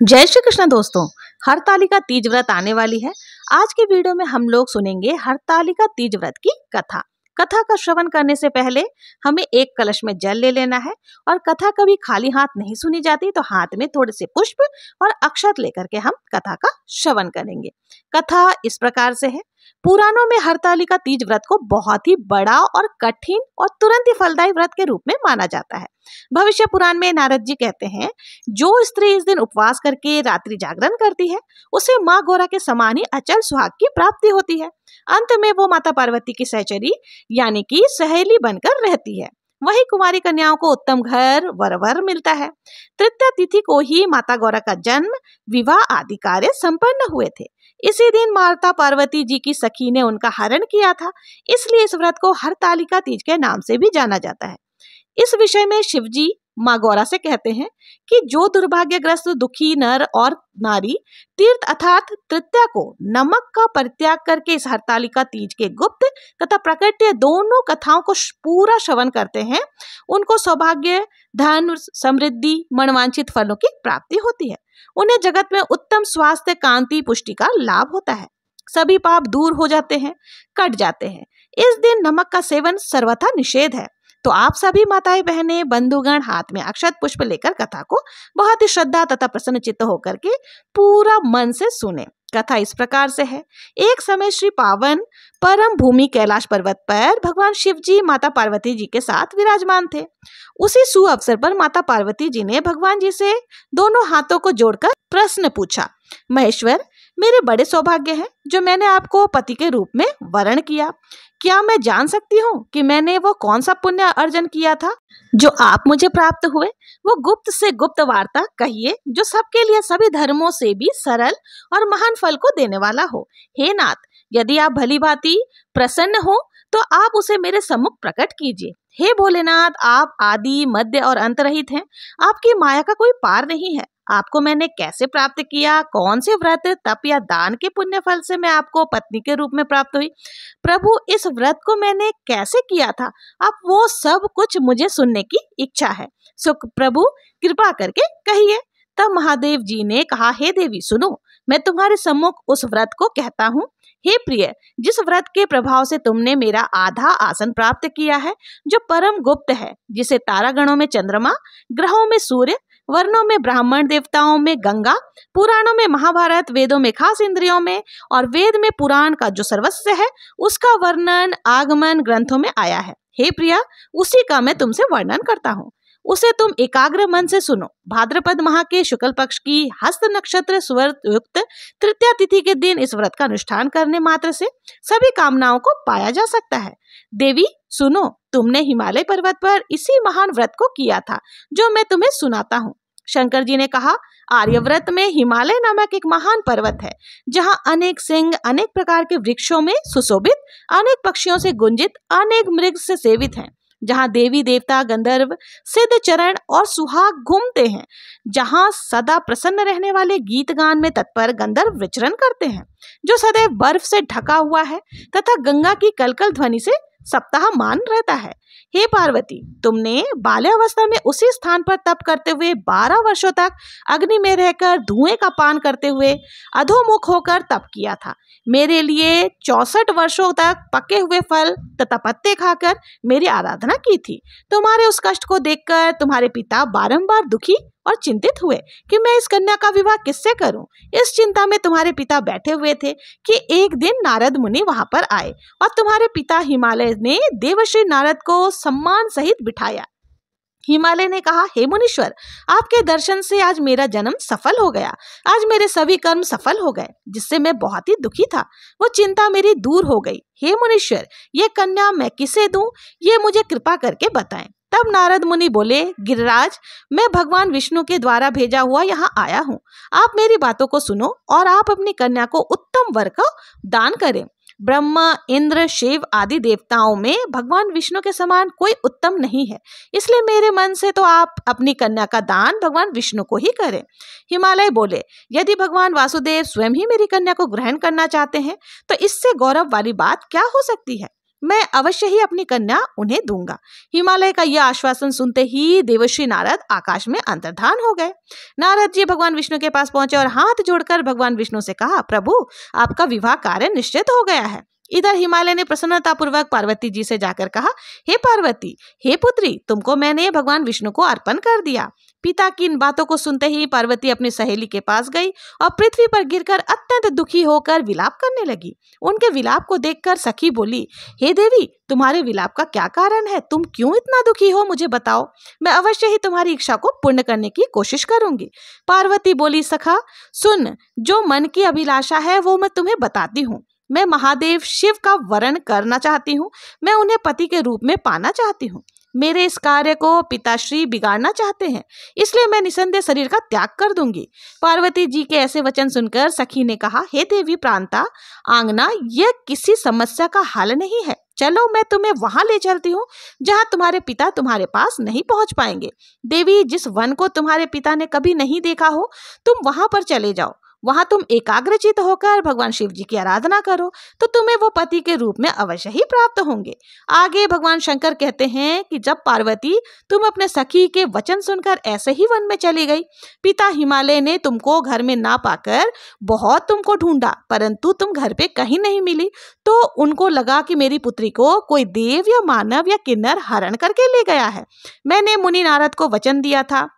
जय श्री कृष्ण दोस्तों। हरतालिका तीज व्रत आने वाली है। आज की वीडियो में हम लोग सुनेंगे हरतालिका तीज व्रत की कथा। कथा का श्रवण करने से पहले हमें एक कलश में जल ले लेना है और कथा कभी खाली हाथ नहीं सुनी जाती, तो हाथ में थोड़े से पुष्प और अक्षत लेकर के हम कथा का श्रवण करेंगे। कथा इस प्रकार से है। पुराणों में हरतालिका तीज व्रत को बहुत ही बड़ा और कठिन और तुरंत ही फलदायी व्रत के रूप में माना जाता है। भविष्य पुराण में नारद जी कहते हैं, जो स्त्री इस दिन उपवास करके रात्रि जागरण करती है उसे माँ गौरा के समान ही अचल सुहाग की प्राप्ति होती है। अंत में वो माता पार्वती की सहचरी यानी कि सहेली बनकर रहती है। वही कुंवारी कन्याओं को उत्तम घर वरवर मिलता है। तृतीया तिथि को ही माता गौरा का जन्म, विवाह आदि कार्य संपन्न हुए थे। इसी दिन माता पार्वती जी की सखी ने उनका हरण किया था, इसलिए इस व्रत को हरतालिका तीज के नाम से भी जाना जाता है। इस विषय में शिव जी माँ गौरा से कहते हैं कि जो दुर्भाग्यग्रस्त दुखी नर और नारी तीर्थ अर्थात तृतीया को नमक का परित्याग करके इस हरतालिका तीज के गुप्त तथा प्रकट्य दोनों कथाओं को पूरा श्रवण करते हैं, उनको सौभाग्य, धन, समृद्धि, मनवांछित फलों की प्राप्ति होती है। उन्हें जगत में उत्तम स्वास्थ्य, कांति, पुष्टि का लाभ होता है। सभी पाप दूर हो जाते हैं, कट जाते हैं। इस दिन नमक का सेवन सर्वथा निषेध है। तो आप सभी माताएं, बहनें, बंधुगण हाथ में अक्षत पुष्प लेकर कथा को बहुत ही श्रद्धा तथा प्रसन्न चित्त होकर के पूरा मन से सुने। कथा इस प्रकार से है। एक समय श्री पावन परम भूमि कैलाश पर्वत पर भगवान शिव जी माता पार्वती जी के साथ विराजमान थे। उसी सु अवसर पर माता पार्वती जी ने भगवान जी से दोनों हाथों को जोड़कर प्रश्न पूछा, महेश्वर, मेरे बड़े सौभाग्य हैं जो मैंने आपको पति के रूप में वरण किया। क्या मैं जान सकती हूँ कि मैंने वो कौन सा पुण्य अर्जन किया था जो आप मुझे प्राप्त हुए? वो गुप्त से गुप्त वार्ता कहिए जो सबके लिए सभी धर्मों से भी सरल और महान फल को देने वाला हो। हे नाथ, यदि आप भली भांति प्रसन्न हो तो आप उसे मेरे सम्मुख प्रकट कीजिए। हे भोलेनाथ, आप आदि, मध्य और अंत रहित हैं। आपकी माया का कोई पार नहीं है। आपको मैंने कैसे प्राप्त किया? कौन से व्रत, तप या दान के पुण्य फल से मैं आपको पत्नी के रूप में प्राप्त हुई? प्रभु, इस व्रत को मैंने कैसे किया था? आप वो सब कुछ मुझे सुनने की इच्छा है। सो प्रभु कृपा करके कहिए। तब महादेव जी ने कहा, हे देवी सुनो, मैं तुम्हारे सम्मुख उस व्रत को कहता हूँ। हे प्रिय, जिस व्रत के प्रभाव से तुमने मेरा आधा आसन प्राप्त किया है, जो परम गुप्त है, जिसे तारागणों में चंद्रमा, ग्रहों में सूर्य, वर्णों में ब्राह्मण, देवताओं में गंगा, पुराणों में महाभारत, वेदों में खास इंद्रियों में और वेद में पुराण का जो सर्वस्व है, उसका वर्णन आगमन ग्रंथों में आया है। हे प्रिया, उसी का मैं तुमसे वर्णन करता हूँ। उसे तुम एकाग्र मन से सुनो। भाद्रपद माह के शुक्ल पक्ष की हस्त नक्षत्र सुवर्त युक्त तृतीया तिथि के दिन इस व्रत का अनुष्ठान करने मात्र से सभी कामनाओं को पाया जा सकता है। देवी सुनो, तुमने हिमालय पर्वत पर इसी महान व्रत को किया था जो मैं तुम्हें सुनाता हूँ। शंकर जी ने कहा, आर्यव्रत में हिमालय नामक एक महान पर्वत है, जहाँ अनेक सिंह, अनेक प्रकार के वृक्षों में सुशोभित, अनेक पक्षियों से गुंजित, अनेक मृग से सेवित हैं, जहाँ देवी देवता, गंधर्व, सिद्ध, चरण और सुहाग घूमते हैं, जहाँ सदा प्रसन्न रहने वाले गीत गान में तत्पर गंधर्व विचरण करते हैं, जो सदैव बर्फ से ढका हुआ है तथा गंगा की कलकल ध्वनि से सप्ताह मान रहता है। हे पार्वती, तुमने बाल्यावस्था में उसी स्थान पर तप करते हुए 12 वर्षों तक अग्नि में रहकर धुएं का पान करते हुए अधोमुख होकर तप किया था। मेरे लिए 64 वर्षों तक पके हुए फल तथा पत्ते खाकर मेरी आराधना की थी। तुम्हारे उस कष्ट को देखकर तुम्हारे पिता बारंबार दुखी और चिंतित हुए कि मैं इस कन्या का विवाह किससे करूं। इस चिंता में तुम्हारे पिता बैठे हुए थे कि एक दिन नारद मुनि वहां पर आए और तुम्हारे पिता हिमालय ने देवश्री नारद को सम्मान सहित बिठाया। हिमालय ने कहा, हे मुनीश्वर, आपके दर्शन से आज मेरा जन्म सफल हो गया। आज मेरे सभी कर्म सफल हो गए, जिससे मैं बहुत ही दुखी था। वो चिंता मेरी दूर हो गई। हे मुनीश्वर, ये कन्या मैं किसे दूं, ये मुझे कृपा करके बताएं। तब नारद मुनि बोले, गिरिराज, मैं भगवान विष्णु के द्वारा भेजा हुआ यहाँ आया हूँ। आप मेरी बातों को सुनो और आप अपनी कन्या को उत्तम वर का दान करें। ब्रह्मा, इंद्र, शिव आदि देवताओं में भगवान विष्णु के समान कोई उत्तम नहीं है, इसलिए मेरे मन से तो आप अपनी कन्या का दान भगवान विष्णु को ही करें। हिमालय बोले, यदि भगवान वासुदेव स्वयं ही मेरी कन्या को ग्रहण करना चाहते हैं तो इससे गौरव वाली बात क्या हो सकती है। मैं अवश्य ही अपनी कन्या उन्हें दूंगा। हिमालय का यह आश्वासन सुनते ही देवर्षि नारद आकाश में अंतर्धान हो गए। नारद जी भगवान विष्णु के पास पहुंचे और हाथ जोड़कर भगवान विष्णु से कहा, प्रभु आपका विवाह कार्य निश्चित हो गया है। इधर हिमालय ने प्रसन्नतापूर्वक पार्वती जी से जाकर कहा, हे पार्वती, हे पुत्री, तुमको मैंने भगवान विष्णु को अर्पण कर दिया। पिता की इन बातों को सुनते ही पार्वती अपनी सहेली के पास गई और पृथ्वी पर गिरकर अत्यंत दुखी होकर विलाप करने लगी। उनके विलाप को देखकर सखी बोली, हे देवी, तुम्हारे विलाप का क्या कारण है? तुम क्यों इतना दुखी हो? मुझे बताओ, मैं अवश्य ही तुम्हारी इच्छा को पूर्ण करने की कोशिश करूंगी। पार्वती बोली, सखा सुन, जो मन की अभिलाषा है वो मैं तुम्हें बताती हूँ। मैं महादेव शिव का वरण करना चाहती हूँ। मैं उन्हें पति के रूप में पाना चाहती हूँ। मेरे इस कार्य को पिताश्री बिगाड़ना चाहते हैं, इसलिए मैं निसंदेह शरीर का त्याग कर दूंगी। पार्वती जी के ऐसे वचन सुनकर सखी ने कहा, हे देवी प्रांता आंगना, यह किसी समस्या का हल नहीं है। चलो मैं तुम्हें वहां ले चलती हूँ जहाँ तुम्हारे पिता तुम्हारे पास नहीं पहुंच पाएंगे। देवी, जिस वन को तुम्हारे पिता ने कभी नहीं देखा हो, तुम वहां पर चले जाओ। वहां तुम एकाग्रचित होकर भगवान शिव जी की आराधना करो तो तुम्हें वो पति के रूप में अवश्य ही प्राप्त होंगे। आगे भगवान शंकर कहते हैं कि जब पार्वती तुम अपने सखी के वचन सुनकर ऐसे ही वन में चली गई, पिता हिमालय ने तुमको घर में ना पाकर बहुत तुमको ढूंढा, परंतु तुम घर पे कहीं नहीं मिली। तो उनको लगा कि मेरी पुत्री को कोई देव या मानव या किन्नर हरण करके ले गया है। मैंने मुनि नारद को वचन दिया था,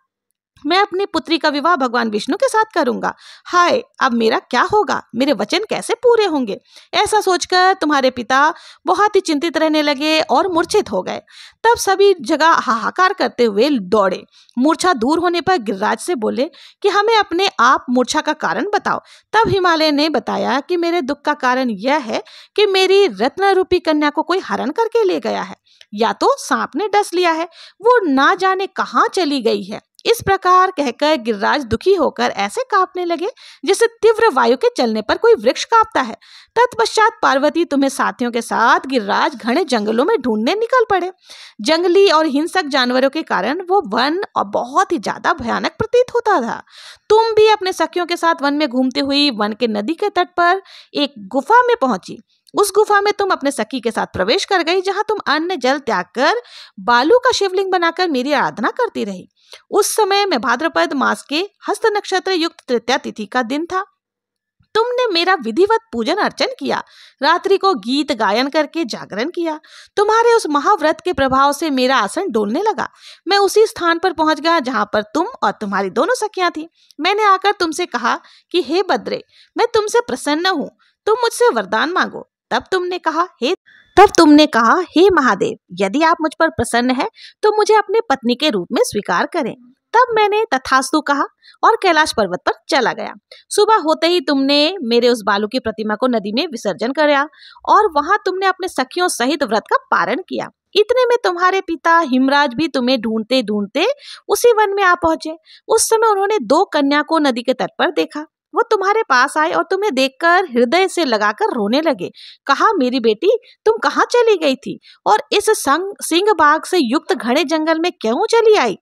मैं अपनी पुत्री का विवाह भगवान विष्णु के साथ करूंगा। हाय, अब मेरा क्या होगा? मेरे वचन कैसे पूरे होंगे? ऐसा सोचकर तुम्हारे पिता बहुत ही चिंतित रहने लगे और मूर्छित हो गए। तब सभी जगह हाहाकार करते हुए दौड़े। मूर्छा दूर होने पर गिरिराज से बोले कि हमें अपने आप मूर्छा का कारण बताओ। तब हिमालय ने बताया कि मेरे दुख का कारण यह है कि मेरी रत्न रूपी कन्या को कोई हरण करके ले गया है, या तो सांप ने डस लिया है, वो ना जाने कहाँ चली गई है। इस प्रकार कहकर गिरिराज दुखी होकर ऐसे कांपने लगे जैसे तीव्र वायु के चलने पर कोई वृक्ष कांपता है। तत्पश्चात पार्वती तुम्हें साथियों के साथ गिरिराज घने जंगलों में ढूंढने निकल पड़े। जंगली और हिंसक जानवरों के कारण वो वन और बहुत ही ज्यादा भयानक प्रतीत होता था। तुम भी अपने सखियों के साथ वन में घूमती हुई वन के नदी के तट पर एक गुफा में पहुंची। उस गुफा में तुम अपने सखी के साथ प्रवेश कर गई, जहां तुम अन्न जल त्याग कर बालू का शिवलिंग बनाकर मेरी आराधना करती रही। उस समय में भाद्रपद मास के हस्त नक्षत्र युक्त तृतीया तिथि का दिन था। तुमने मेरा विधिवत पूजन अर्चन किया, रात्रि को गीत गायन करके जागरण किया। तुम्हारे उस महाव्रत के प्रभाव से मेरा आसन डोलने लगा। मैं उसी स्थान पर पहुंच गया जहां पर तुम और तुम्हारी दोनों सखियां थी। मैंने आकर तुमसे कहा कि हे बद्रे, मैं तुमसे प्रसन्न हूँ, तुम मुझसे वरदान मांगो। तब तुमने कहा, हे महादेव, यदि आप मुझ पर प्रसन्न हैं तो मुझे अपनी पत्नी के रूप में स्वीकार करें। तब मैंने तथास्तु कहा और कैलाश पर्वत पर चला गया। सुबह होते ही तुमने मेरे उस बालू की प्रतिमा को नदी में विसर्जन कराया और वहां तुमने अपने सखियों सहित व्रत का पारण किया। इतने में तुम्हारे पिता हिमराज भी तुम्हें ढूंढते ढूंढते उसी वन में आ पहुंचे। उस समय उन्होंने 2 कन्या को नदी के तट पर देखा। वो तुम्हारे पास आए और तुम्हें देखकर हृदय से लगाकर रोने लगे। कहा, मेरी बेटी, तुम कहाँ चली गई थी और इस सिंह बाघ से युक्त घने जंगल में क्यों चली आई?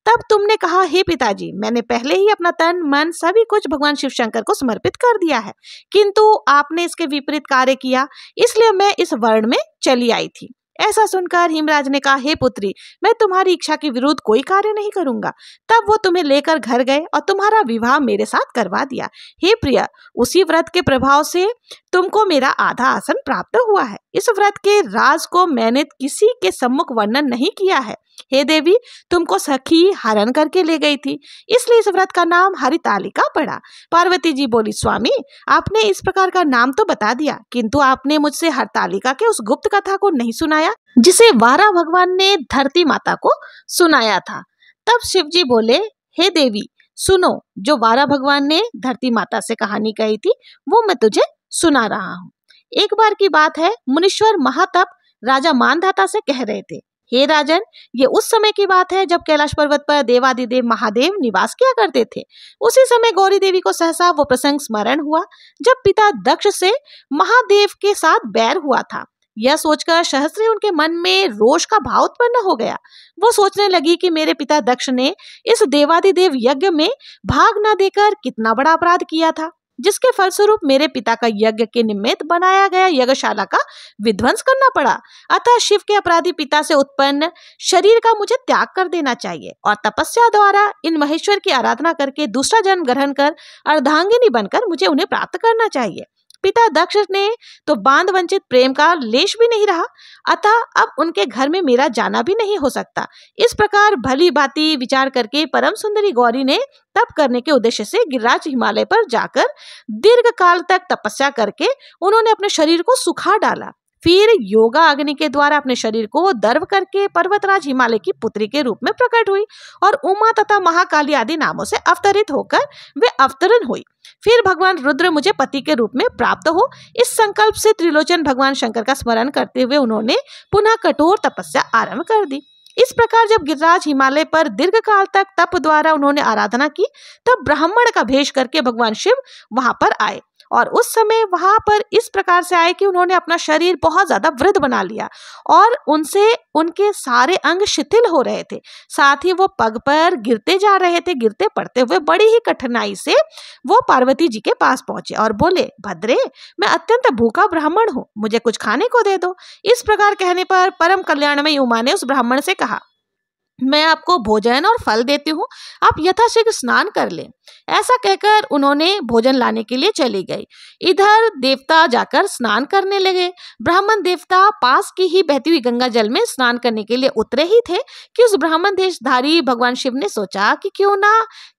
तब तुमने कहा, हे पिताजी, मैंने पहले ही अपना तन मन सभी कुछ भगवान शिव शंकर को समर्पित कर दिया है, किंतु आपने इसके विपरीत कार्य किया, इसलिए मैं इस वर्ण में चली आई थी। ऐसा सुनकर हिमराज ने कहा, हे पुत्री, मैं तुम्हारी इच्छा के विरुद्ध कोई कार्य नहीं करूंगा। तब वो तुम्हें लेकर घर गए और तुम्हारा विवाह मेरे साथ करवा दिया। हे प्रिय, उसी व्रत के प्रभाव से तुमको मेरा आधा आसन प्राप्त हुआ है। इस व्रत के राज को मैंने किसी के सम्मुख वर्णन नहीं किया है। हे देवी, तुमको सखी हरण करके ले गई थी, इसलिए इस व्रत का नाम हरितालिका पड़ा। पार्वती जी बोली, स्वामी, आपने इस प्रकार का नाम तो बता दिया, किंतु आपने मुझसे हरितालिका के उस गुप्त कथा को नहीं सुनाया जिसे वारा भगवान ने धरती माता को सुनाया था। तब शिव जी बोले, हे देवी, सुनो, जो वारा भगवान ने धरती माता से कहानी कही थी वो मैं तुझे सुना रहा हूँ। एक बार की बात है, मुनीश्वर महातप राजा मानधाता से कह रहे थे, हे राजन, ये उस समय की बात है जब कैलाश पर्वत पर देवादिदेव महादेव निवास किया करते थे। उसी समय गौरी देवी को सहसा वो प्रसंग स्मरण हुआ जब पिता दक्ष से महादेव के साथ बैर हुआ था। यह सोचकर सहस्त्री उनके मन में रोष का भाव उत्पन्न हो गया। वो सोचने लगी कि मेरे पिता दक्ष ने इस देवादिदेव यज्ञ में भाग न देकर कितना बड़ा अपराध किया था। जिसके फलस्वरूप मेरे पिता का यज्ञ के निमित्त बनाया गया यज्ञशाला का विध्वंस करना पड़ा। अतः शिव के अपराधी पिता से उत्पन्न शरीर का मुझे त्याग कर देना चाहिए और तपस्या द्वारा इन महेश्वर की आराधना करके दूसरा जन्म ग्रहण कर अर्धांगिनी बनकर मुझे उन्हें प्राप्त करना चाहिए। पिता दक्ष ने तो बांध वंचित प्रेम का लेश भी नहीं रहा, अतः अब उनके घर में मेरा जाना भी नहीं हो सकता। इस प्रकार भली भांति विचार करके परम सुंदरी गौरी ने तप करने के उद्देश्य से गिरिराज हिमालय पर जाकर दीर्घ काल तक तपस्या करके उन्होंने अपने शरीर को सुखा डाला। फिर योगा अग्नि के द्वारा अपने शरीर को दर्व करके पर्वतराज हिमालय की पुत्री के रूप में प्रकट हुई और उमा तथा महाकाली आदि नामों से अवतरित होकर वे अवतरण हुई। फिर भगवान रुद्र मुझे पति के रूप में प्राप्त हो, इस संकल्प से त्रिलोचन भगवान शंकर का स्मरण करते हुए उन्होंने पुनः कठोर तपस्या आरंभ कर दी। इस प्रकार जब गिरिराज हिमालय पर दीर्घ काल तक तप द्वारा उन्होंने आराधना की, तब ब्राह्मण का भेष करके भगवान शिव वहां पर आए और उस समय वहां पर इस प्रकार से आए कि उन्होंने अपना शरीर बहुत ज्यादा वृद्ध बना लिया और उनसे उनके सारे अंग शिथिल हो रहे थे। साथ ही वो पग पर गिरते जा रहे थे। गिरते पड़ते हुए बड़ी ही कठिनाई से वो पार्वती जी के पास पहुंचे और बोले, भद्रे, मैं अत्यंत भूखा ब्राह्मण हूँ, मुझे कुछ खाने को दे दो। इस प्रकार कहने पर परम कल्याणमयी उमा ने उस ब्राह्मण से कहा, मैं आपको भोजन और फल देती हूँ, आप यथाशीघ्र स्नान कर लें। ऐसा कहकर उन्होंने भोजन लाने के लिए चली गई। इधर देवता जाकर स्नान करने लगे। ब्राह्मण देवता पास की ही बहती हुई गंगा जल में स्नान करने के लिए उतरे ही थे कि उस ब्राह्मण देशधारी भगवान शिव ने सोचा कि क्यों ना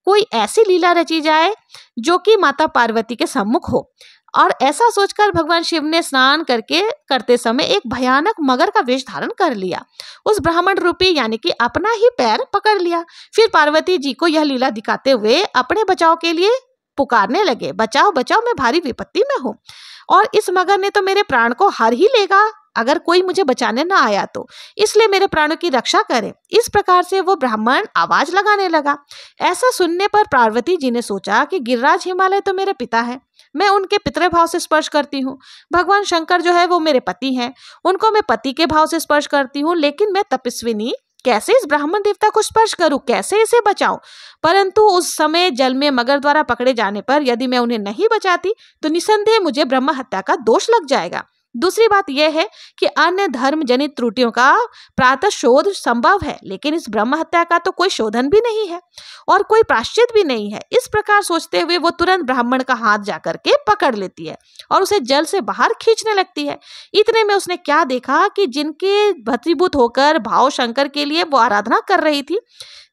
कोई ऐसी लीला रची जाए जो कि माता पार्वती के सम्मुख हो। और ऐसा सोचकर भगवान शिव ने स्नान करते समय एक भयानक मगर का वेश धारण कर लिया। उस ब्राह्मण रूपी यानी कि अपना ही पैर पकड़ लिया। फिर पार्वती जी को यह लीला दिखाते हुए अपने बचाव के लिए पुकारने लगे, बचाओ बचाओ, मैं भारी विपत्ति में हूँ और इस मगर ने तो मेरे प्राण को हर ही लेगा अगर कोई मुझे बचाने ना आया तो, इसलिए मेरे प्राणों की रक्षा करें। इस प्रकार से वो ब्राह्मण आवाज लगाने लगा। ऐसा सुनने पर पार्वती जी ने सोचा कि गिरिराज हिमालय तो मेरे पिता है, मैं उनके पितृभाव से स्पर्श करती हूँ। भगवान शंकर जो है वो मेरे पति हैं, उनको मैं पति के भाव से स्पर्श करती हूँ, लेकिन मैं तपस्विनी कैसे इस ब्राह्मण देवता को स्पर्श करूं, कैसे इसे बचाऊं। परंतु उस समय जल में मगर द्वारा पकड़े जाने पर यदि मैं उन्हें नहीं बचाती तो निसंदेह मुझे ब्रह्म हत्या का दोष लग जाएगा। दूसरी बात यह है कि अन्य धर्म जनित त्रुटियों का प्रातः शोध संभव है, लेकिन इस ब्रह्म हत्या का तो कोई शोधन भी नहीं है और कोई प्रायश्चित भी नहीं है। इस प्रकार सोचते हुए वो तुरंत ब्राह्मण का हाथ जाकर के पकड़ लेती है और उसे जल से बाहर खींचने लगती है। इतने में उसने क्या देखा कि जिनके भस्मीभूत होकर भाव शंकर के लिए वो आराधना कर रही थी,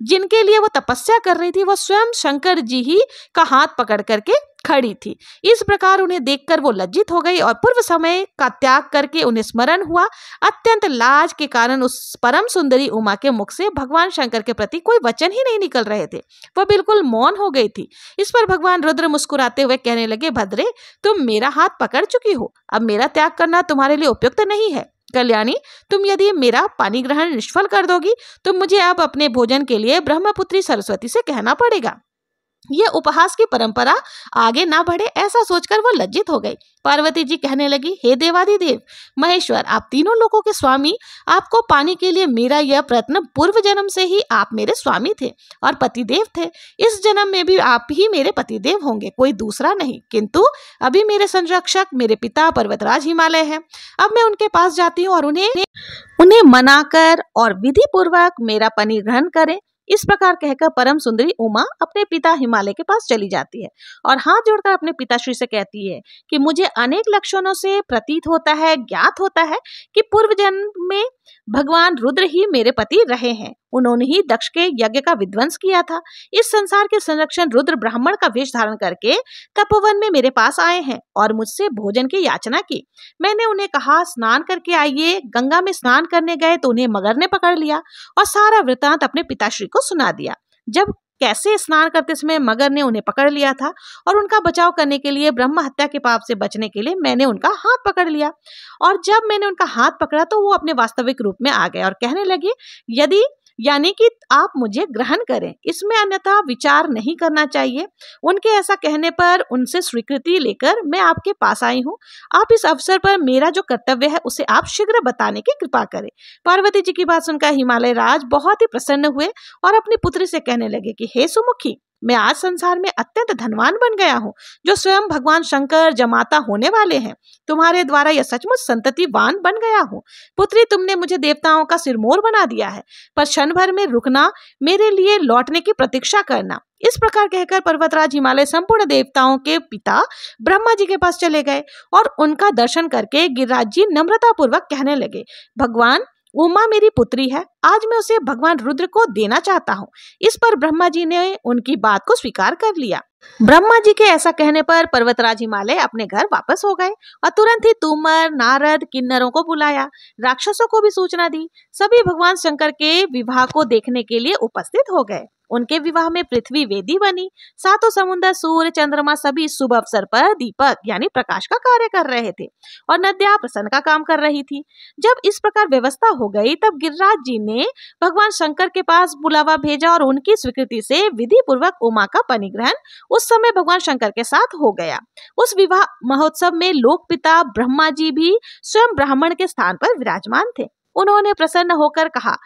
जिनके लिए वो तपस्या कर रही थी, वो स्वयं शंकर जी ही का हाथ पकड़ करके खड़ी थी। इस प्रकार उन्हें देखकर वो लज्जित हो गई और पूर्व समय का त्याग करके उन्हें स्मरण हुआ। अत्यंत लाज के कारण उस परम सुंदरी उमा के मुख से भगवान शंकर के प्रति कोई वचन ही नहीं निकल रहे थे, वह बिल्कुल मौन हो गई थी। इस पर भगवान रुद्र मुस्कुराते हुए कहने लगे, भद्रे, तुम मेरा हाथ पकड़ चुकी हो, अब मेरा त्याग करना तुम्हारे लिए उपयुक्त नहीं है। कल्याणी, तुम यदि मेरा पानी ग्रहण निष्फल कर दोगी तो मुझे अब अपने भोजन के लिए ब्रह्मपुत्री सरस्वती से कहना पड़ेगा। यह उपहास की परंपरा आगे ना बढ़े, ऐसा सोचकर वो लज्जित हो गई। पार्वती जी कहने लगी, हे देवाधिदेव महेश्वर, आप तीनों लोगों के स्वामी, आपको पाने के लिए मेरा यह प्रयत्न पूर्व जन्म से ही आप मेरे स्वामी थे और पतिदेव थे। इस जन्म में भी आप ही मेरे पतिदेव होंगे, कोई दूसरा नहीं। किंतु अभी मेरे संरक्षक मेरे पिता पर्वतराज हिमालय है। अब मैं उनके पास जाती हूँ और उन्हें मनाकर और विधि पूर्वक मेरा पानी ग्रहण करें। इस प्रकार कहकर परम सुंदरी उमा अपने पिता हिमालय के पास चली जाती है और हाथ जोड़कर अपने पिताश्री से कहती है कि मुझे अनेक लक्षणों से प्रतीत होता है, ज्ञात होता है कि पूर्व जन्म में भगवान रुद्र ही मेरे पति रहे हैं। उन्होंने ही दक्ष के यज्ञ का विध्वंस किया था। इस संसार के संरक्षण रुद्र ब्राह्मण का वेश धारण करके तपोवन में मेरे पास आए हैं और मुझसे भोजन की याचना की। मैंने उन्हें कहा, स्नान करके आइए। गंगा में स्नान करने गए तो उन्हें मगर ने पकड़ लिया और सारा वृतांत अपने पिताश्री को सुना दिया। जब कैसे स्नान करते समय मगर ने उन्हें पकड़ लिया था और उनका बचाव करने के लिए, ब्रह्म हत्या के पाप से बचने के लिए मैंने उनका हाथ पकड़ लिया और जब मैंने उनका हाथ पकड़ा तो वो अपने वास्तविक रूप में आ गए और कहने लगे, यदि यानी कि आप मुझे ग्रहण करें, इसमें अन्यथा विचार नहीं करना चाहिए। उनके ऐसा कहने पर उनसे स्वीकृति लेकर मैं आपके पास आई हूँ। आप इस अवसर पर मेरा जो कर्तव्य है उसे आप शीघ्र बताने की कृपा करें। पार्वती जी की बात सुनकर हिमालय राज बहुत ही प्रसन्न हुए और अपनी पुत्री से कहने लगे कि हे सुमुखी, मैं आज संसार में अत्यंत धनवान बन गया हूँ, जो स्वयं भगवान शंकर जमाता होने वाले हैं। तुम्हारे द्वारा यह सचमुच संततिवान बन गया हूँ। पुत्री, तुमने मुझे देवताओं का सिरमौर बना दिया है, पर क्षण भर में रुकना, मेरे लिए लौटने की प्रतीक्षा करना। इस प्रकार कहकर पर्वतराज हिमालय संपूर्ण देवताओं के पिता ब्रह्मा जी के पास चले गए और उनका दर्शन करके गिरिराज जी नम्रता पूर्वक कहने लगे, भगवान, उमा मेरी पुत्री है, आज मैं उसे भगवान रुद्र को देना चाहता हूँ। इस पर ब्रह्मा जी ने उनकी बात को स्वीकार कर लिया। ब्रह्मा जी के ऐसा कहने पर पर्वतराज हिमालय अपने घर वापस हो गए और तुरंत ही तूमर, नारद, किन्नरों को बुलाया, राक्षसों को भी सूचना दी। सभी भगवान शंकर के विवाह को देखने के लिए उपस्थित हो गए। उनके विवाह में पृथ्वी वेदी बनी। सातों समुद्र, सूर्य, चंद्रमा सभी शुभ अवसर पर दीपक यानी प्रकाश का कार्य कर रहे थे और नदियां प्रसन्न का काम कर रही थी। जब इस प्रकार व्यवस्था हो गई तब गिरिराज जी ने भगवान शंकर के पास बुलावा भेजा और उनकी स्वीकृति से विधि पूर्वक उमा का परिग्रहण उस समय भगवान शंकर के साथ हो गया। उस विवाह महोत्सव में लोक पिता ब्रह्मा जी भी स्वयं ब्राह्मण के स्थान पर विराजमान थे। उन्होंने प्रसन्न होकर कहा,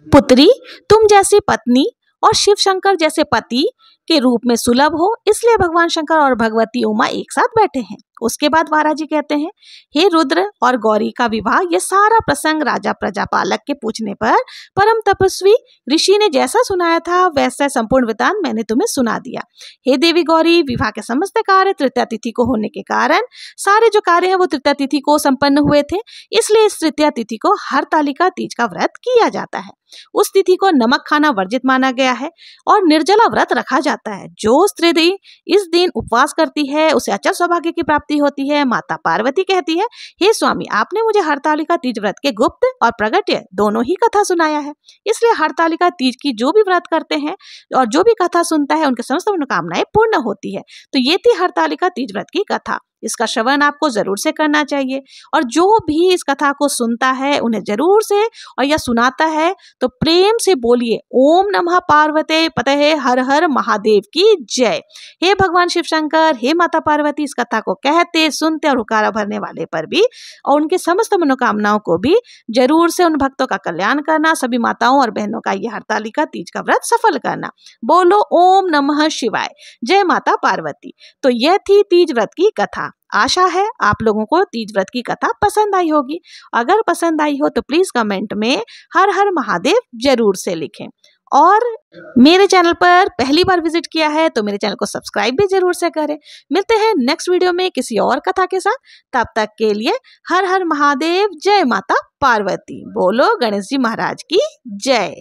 पुत्री, तुम जैसी पत्नी और शिव शंकर जैसे पति के रूप में सुलभ हो, इसलिए भगवान शंकर और भगवती उमा एक साथ बैठे हैं। उसके बाद वारा जी कहते हैं, हे रुद्र और गौरी का विवाह, यह सारा प्रसंग राजा प्रजापालक के पूछने पर परम तपस्वी ऋषि ने जैसा सुनाया था वैसा संपूर्ण वृतांत मैंने तुम्हें सुना दिया। हे देवी गौरी, विवाह के समस्त कार्य तृतीया तिथि को होने के कारण सारे जो कार्य है वो तृतीया तिथि को संपन्न हुए थे, इसलिए इस तृतीया तिथि को हरतालिका तीज का व्रत किया जाता है। उस तिथि को नमक खाना वर्जित माना गया है और निर्जला व्रत रखा जाता है। जो स्त्री इस दिन उपवास करती है उसे अचल सौभाग्य की प्राप्ति होती है। माता पार्वती कहती है, हे स्वामी, आपने मुझे हरतालिका तीज व्रत के गुप्त और प्रगट्य दोनों ही कथा सुनाया है, इसलिए हरतालिका तीज की जो भी व्रत करते हैं और जो भी कथा सुनता है उनके समस्त मनोकामनाएं पूर्ण होती है। तो ये थी हरतालिका तीज व्रत की कथा। इसका श्रवण आपको जरूर से करना चाहिए और जो भी इस कथा को सुनता है उन्हें जरूर से और या सुनाता है तो प्रेम से बोलिए, ओम नमः पार्वते पतये हर हर महादेव की जय। हे भगवान शिव शंकर, हे माता पार्वती, इस कथा को कहते, सुनते और हुकारा भरने वाले पर भी और उनके समस्त मनोकामनाओं को भी जरूर से उन भक्तों का कल्याण करना, सभी माताओं और बहनों का यह हरतालिका तीज का व्रत सफल करना। बोलो ओम नमः शिवाय, जय माता पार्वती। तो यह थी तीज व्रत की कथा। आशा है आप लोगों को तीज व्रत की कथा पसंद आई होगी। अगर पसंद आई हो तो प्लीज कमेंट में हर हर महादेव जरूर से लिखें और मेरे चैनल पर पहली बार विजिट किया है तो मेरे चैनल को सब्सक्राइब भी जरूर से करें। मिलते हैं नेक्स्ट वीडियो में किसी और कथा के साथ। तब तक के लिए हर हर महादेव, जय माता पार्वती। बोलो गणेश जी महाराज की जय।